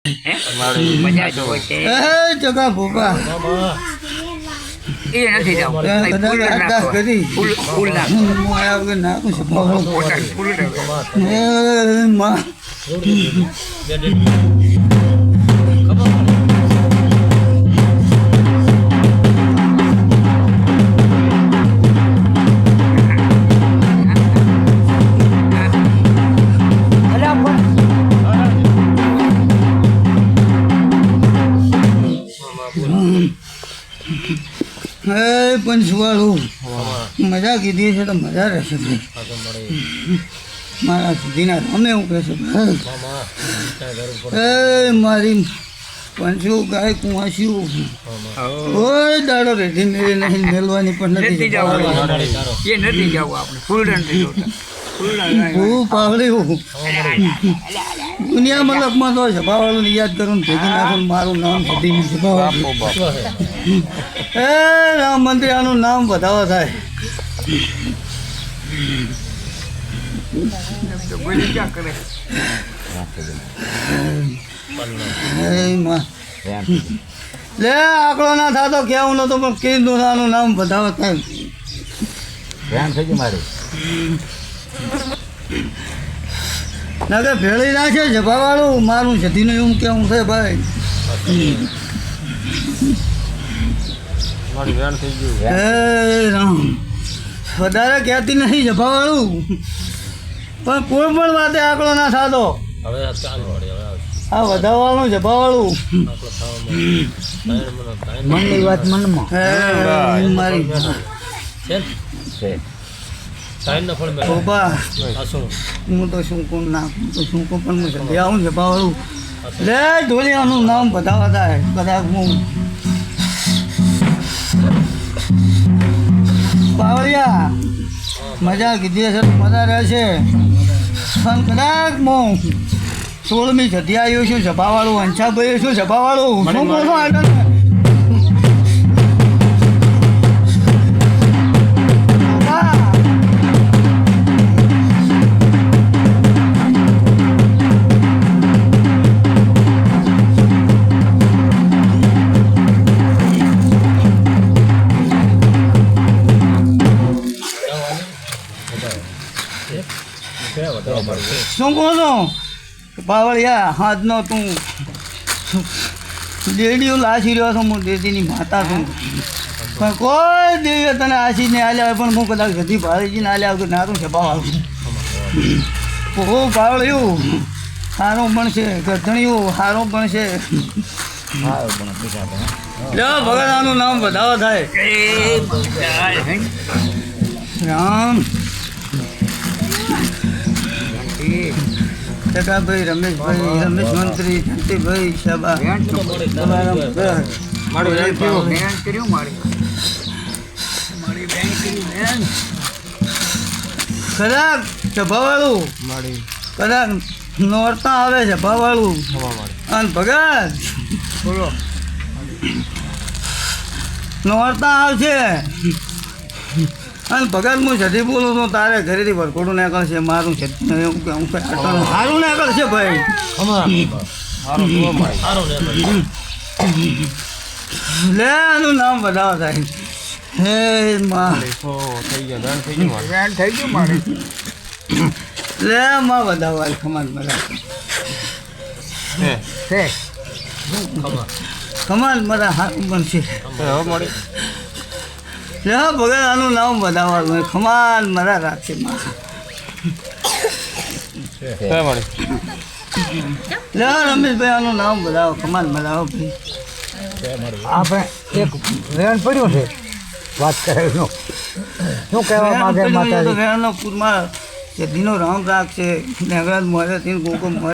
મજા જ હોય છે. જગા ભૂપા એ નથી જવું. ફૂલ નાખો. ફૂલ પંચવાળું મજા કીધી છે તો મજા રહેશે મારા સુધીના રમે એવું કહેશે મારી પંચું ગાય કુંવાસ્યું કોઈ દાડો રેધી નહીં મેળવાની પણ નથી જવું. એ નથી જવું આપણે ફૂલ હું પાવડ્યું દુનિયા મતલબમાં તો છપાવાળું યાદ કરું ને ભેગી નાખું મારું નામ સધી છપાવાળું રામ મંદિર આનું નામ વધાવા થાય. લે આંકડો ના થતો કેવું નતો પણ કીધું આનું નામ વધાવા થાય. ના કે ભેળી ના છે જભાવાળું મારું જતીનું એવું કેવું છે ભાઈ. રામ વધારે કહેતી નથી જભાવાળું પણ કોઈ પણ વાતે આંકડો ના થતો. આ વધારવાનું જભાવાળું મનની વાત મનમાં મારી હું તો શું કોણ નાખું તો શું કોણ પણ હું આવું જભાવાળું લે ઢોલિયાનું નામ બધાવા થાય કદાચ હું પાવડિયા મજા કીધી છે મજા રહેશે પણ કદાચ હું 16મી સદી આવ્યું છું સભાવાળું અંછાભાઈ શું સભાવાળું શું બોલો આગળ શું કહો છો પાવળિયા હાથનો તું દેડીઓ લાસી રહ્યો છું હું દેદીની માતા છું પણ કોઈ દેવીએ તને આશીને આલ્યા હોય પણ હું કદાચ જતી ભાળીજીને આલ્યા વગર નારું છે પાવળું હું પાવળ્યું સારું પણ છે ગધણીયું સારું પણ છે ભગવાનનું નામ વધાવો થાય. રામ ટકાભાઈ રમેશભાઈ રમેશ મંત્રી જંતીભાઈ શાબા કદાચ સભાવાળું કદાચ નોરતા આવે છે સભાવાળું અને ભગત બોલો નોરતા આવશે અને ભગત હું જતી બોલું તો તારે ઘરેથી વરકોડું ના કરશે મારું છે સારું ના કરશે ભાઈ લે આનું નામ બધાવા થાય. હે માં થઈ ગયું મારે લે માં બધાવા ખમાન બધા ખમાન મારા હાથ બનશે લે ભગત આનું નામ બધાવાનું ખમાન મારા રાખશે લે રમેશભાઈ આનું નામ બધાવો ખમાન બધાવો ભાઈ. આપણે એક વેણ પડ્યું છે વાત કરેલું શું કહેવા માંગે માતાજી વેણનો પૂરમાં દીનો રામ રાખશે નેગરાજ મળે તેને ગોકુળ મળે